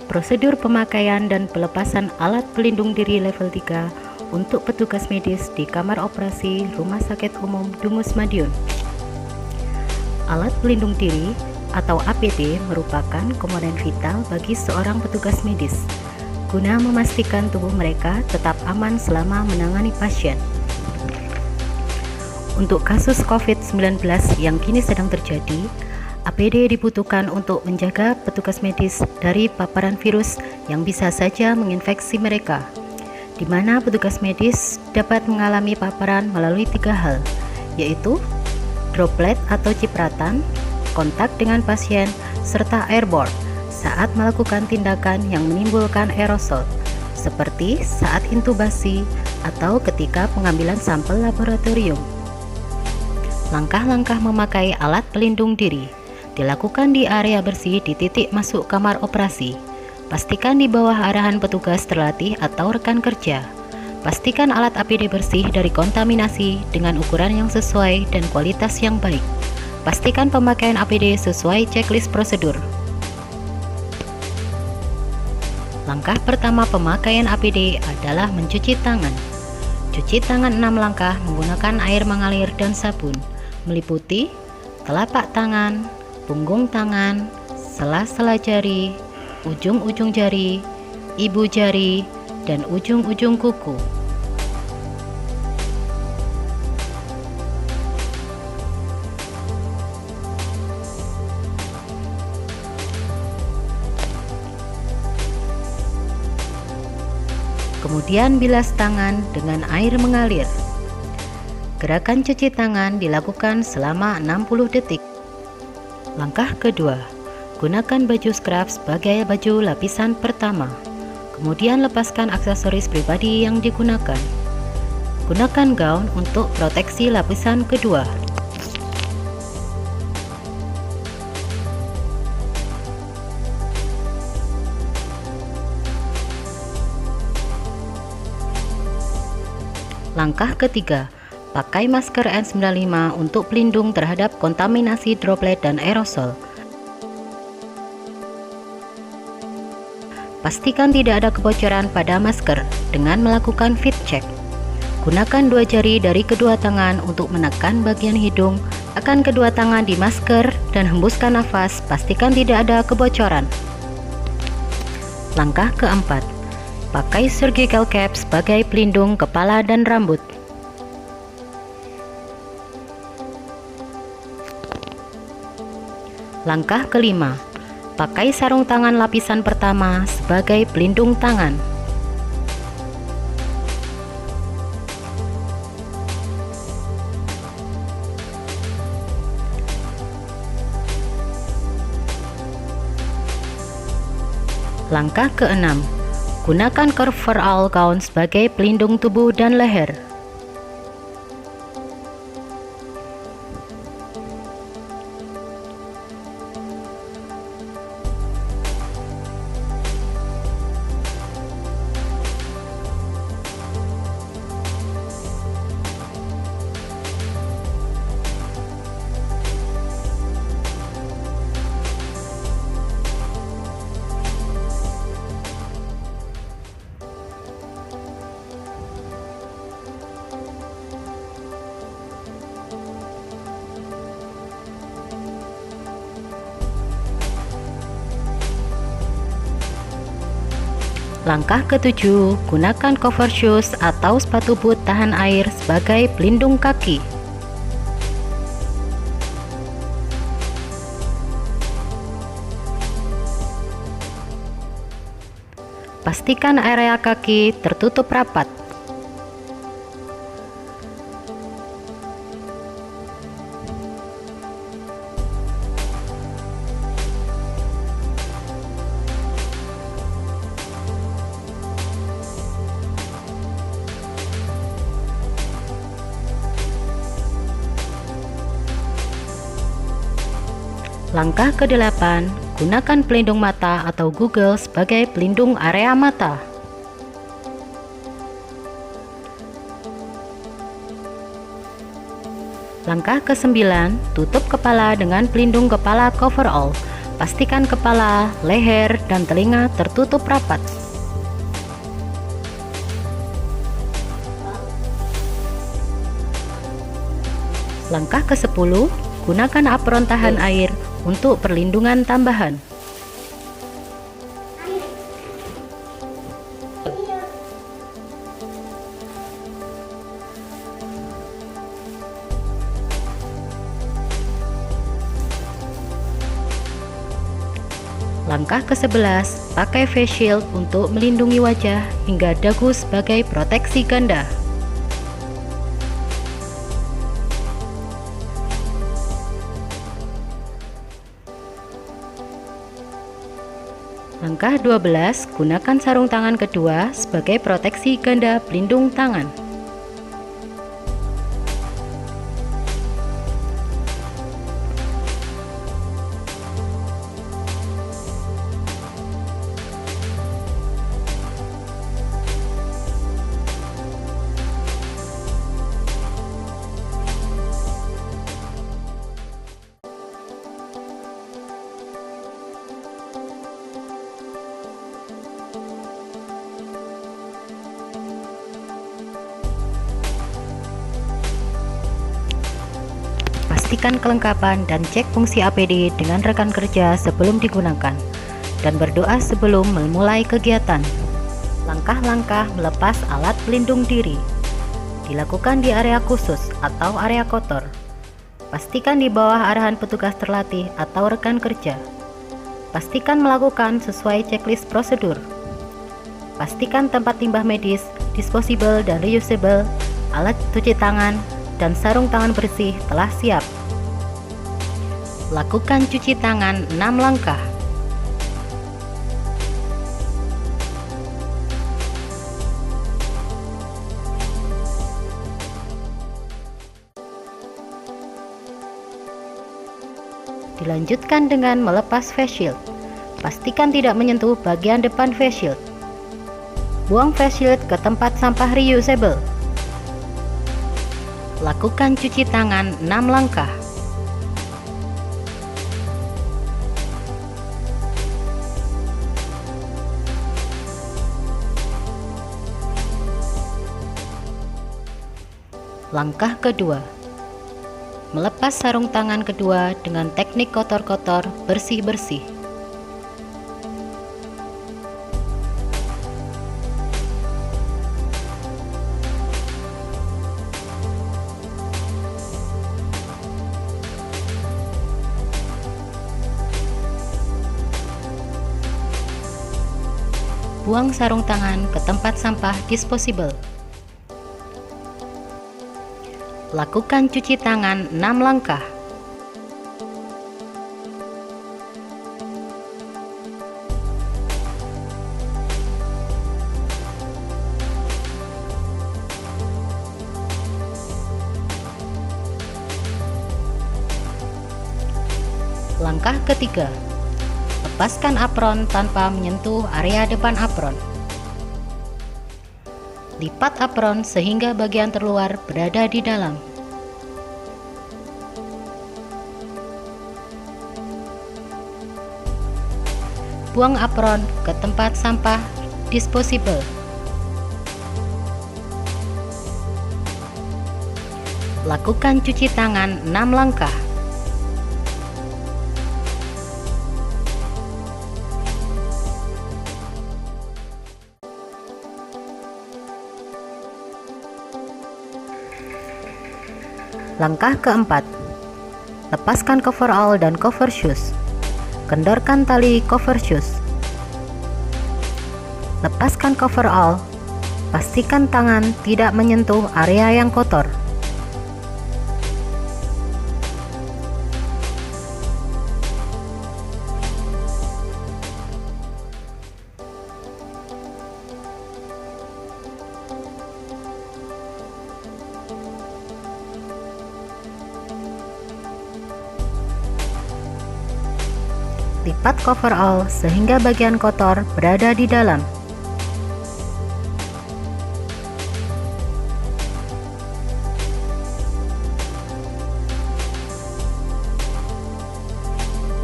Prosedur pemakaian dan pelepasan alat pelindung diri level 3 untuk petugas medis di kamar operasi Rumah Sakit Umum Dungus Madiun. Alat pelindung diri atau APD merupakan komponen vital bagi seorang petugas medis guna memastikan tubuh mereka tetap aman selama menangani pasien. Untuk kasus COVID-19 yang kini sedang terjadi, APD dibutuhkan untuk menjaga petugas medis dari paparan virus yang bisa saja menginfeksi mereka, di mana petugas medis dapat mengalami paparan melalui 3 hal, yaitu droplet atau cipratan, kontak dengan pasien, serta airborne saat melakukan tindakan yang menimbulkan aerosol, seperti saat intubasi atau ketika pengambilan sampel laboratorium. Langkah-langkah memakai alat pelindung diri dilakukan di area bersih di titik masuk kamar operasi. Pastikan di bawah arahan petugas terlatih atau rekan kerja. Pastikan alat APD bersih dari kontaminasi dengan ukuran yang sesuai dan kualitas yang baik. Pastikan pemakaian APD sesuai checklist prosedur. Langkah pertama pemakaian APD adalah mencuci tangan. Cuci tangan 6 langkah menggunakan air mengalir dan sabun, meliputi telapak tangan, punggung tangan, sela-sela jari, ujung-ujung jari, ibu jari, dan ujung-ujung kuku. Kemudian bilas tangan dengan air mengalir. Gerakan cuci tangan dilakukan selama 60 detik. Langkah kedua, gunakan baju scrub sebagai baju lapisan pertama. Kemudian lepaskan aksesoris pribadi yang digunakan. Gunakan gaun untuk proteksi lapisan kedua. Langkah ketiga, pakai masker N95 untuk pelindung terhadap kontaminasi droplet dan aerosol. Pastikan tidak ada kebocoran pada masker dengan melakukan fit check. Gunakan 2 jari dari kedua tangan untuk menekan bagian hidung akan kedua tangan di masker dan hembuskan nafas, pastikan tidak ada kebocoran. Langkah keempat, pakai surgical cap sebagai pelindung kepala dan rambut. Langkah kelima, pakai sarung tangan lapisan pertama sebagai pelindung tangan. Langkah keenam, gunakan coverall gaun sebagai pelindung tubuh dan leher. Langkah ketujuh, gunakan cover shoes atau sepatu boot tahan air sebagai pelindung kaki. Pastikan area kaki tertutup rapat. Langkah ke-8, gunakan pelindung mata atau Google sebagai pelindung area mata. Langkah ke-9, tutup kepala dengan pelindung kepala coverall. Pastikan kepala, leher, dan telinga tertutup rapat. Langkah ke-10, gunakan apron tahan air untuk perlindungan tambahan. Langkah ke-11, pakai face shield untuk melindungi wajah hingga dagu sebagai proteksi ganda. Langkah 12, gunakan sarung tangan kedua sebagai proteksi ganda pelindung tangan. Pastikan kelengkapan dan cek fungsi APD dengan rekan kerja sebelum digunakan, dan berdoa sebelum memulai kegiatan. Langkah-langkah melepas alat pelindung diri dilakukan di area khusus atau area kotor. Pastikan di bawah arahan petugas terlatih atau rekan kerja. Pastikan melakukan sesuai checklist prosedur. Pastikan tempat limbah medis, disposable dan reusable, alat cuci tangan, dan sarung tangan bersih telah siap. Lakukan cuci tangan 6 langkah. Dilanjutkan dengan melepas face shield. Pastikan tidak menyentuh bagian depan face shield. Buang face shield ke tempat sampah reusable. Lakukan cuci tangan 6 langkah. Langkah kedua, melepas sarung tangan kedua dengan teknik kotor-kotor, bersih-bersih. Buang sarung tangan ke tempat sampah disposable. Lakukan cuci tangan 6 langkah. Langkah ketiga, lepaskan apron tanpa menyentuh area depan apron. Lipat apron sehingga bagian terluar berada di dalam. Buang apron ke tempat sampah disposable. Lakukan cuci tangan 6 langkah. Langkah keempat, lepaskan coverall dan cover shoes. Kendorkan tali cover shoes. Lepaskan coverall. Pastikan tangan tidak menyentuh area yang kotor. Lipat coverall sehingga bagian kotor berada di dalam.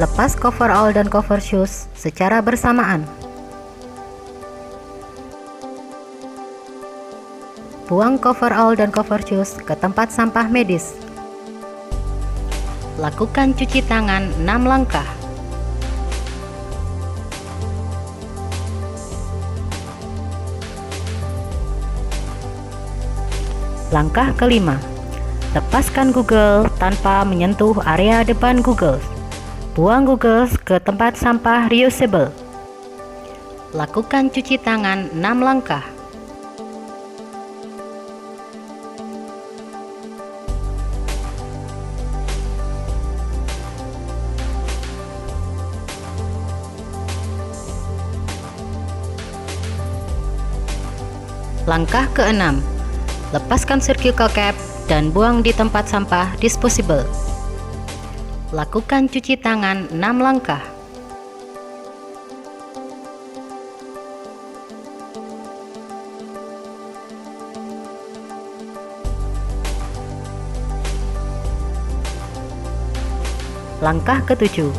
Lepas coverall dan cover shoes secara bersamaan. Buang coverall dan cover shoes ke tempat sampah medis. Lakukan cuci tangan 6 langkah. Langkah kelima, lepaskan Google tanpa menyentuh area depan Google. Buang Google ke tempat sampah reusable. Lakukan cuci tangan 6 langkah. Langkah keenam, lepaskan surgical cap dan buang di tempat sampah disposable. Lakukan cuci tangan 6 langkah. Langkah ketujuh,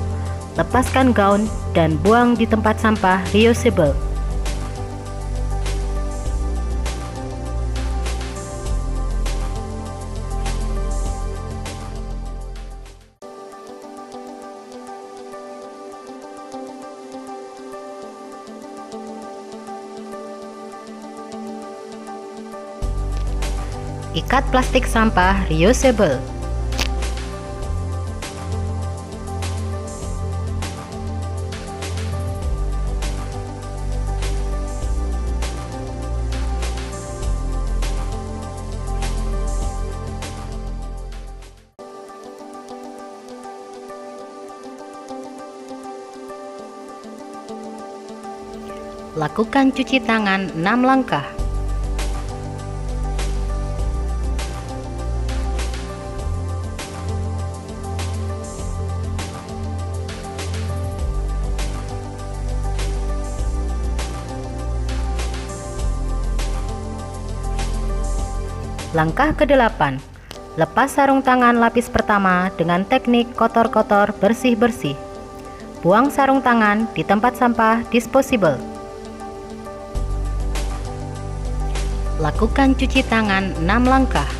lepaskan gaun dan buang di tempat sampah reusable. Ikat plastik sampah reusable. Lakukan cuci tangan 6 langkah. Langkah ke-8, lepas sarung tangan lapis pertama dengan teknik kotor-kotor bersih-bersih. Buang sarung tangan di tempat sampah disposable. Lakukan cuci tangan 6 langkah.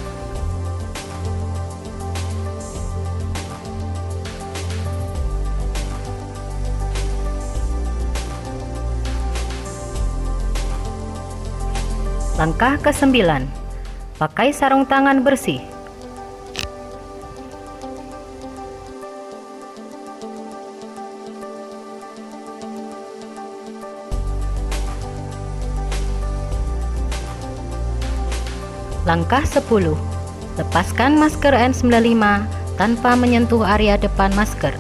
Langkah ke-9, pakai sarung tangan bersih. Langkah 10, lepaskan masker N95 tanpa menyentuh area depan masker.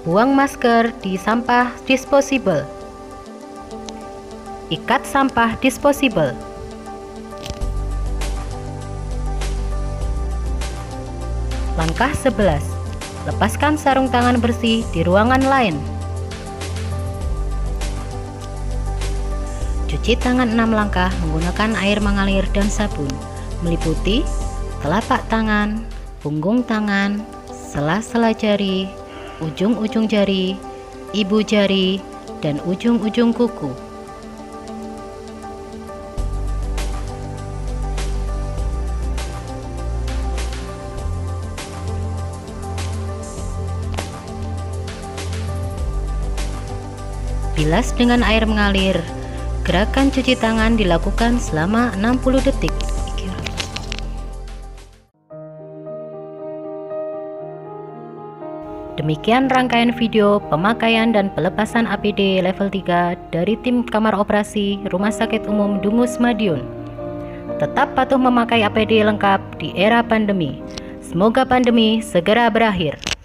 Buang masker di sampah disposable. Ikat sampah disposable. Langkah 11, lepaskan sarung tangan bersih di ruangan lain. Cuci tangan 6 langkah menggunakan air mengalir dan sabun, meliputi telapak tangan, punggung tangan, sela-sela jari, ujung-ujung jari, ibu jari, dan ujung-ujung kuku. Bilas dengan air mengalir. Gerakan cuci tangan dilakukan selama 60 detik. Demikian rangkaian video pemakaian dan pelepasan APD level 3 dari tim Kamar Operasi Rumah Sakit Umum Dungus Madiun. Tetap patuh memakai APD lengkap di era pandemi. Semoga pandemi segera berakhir.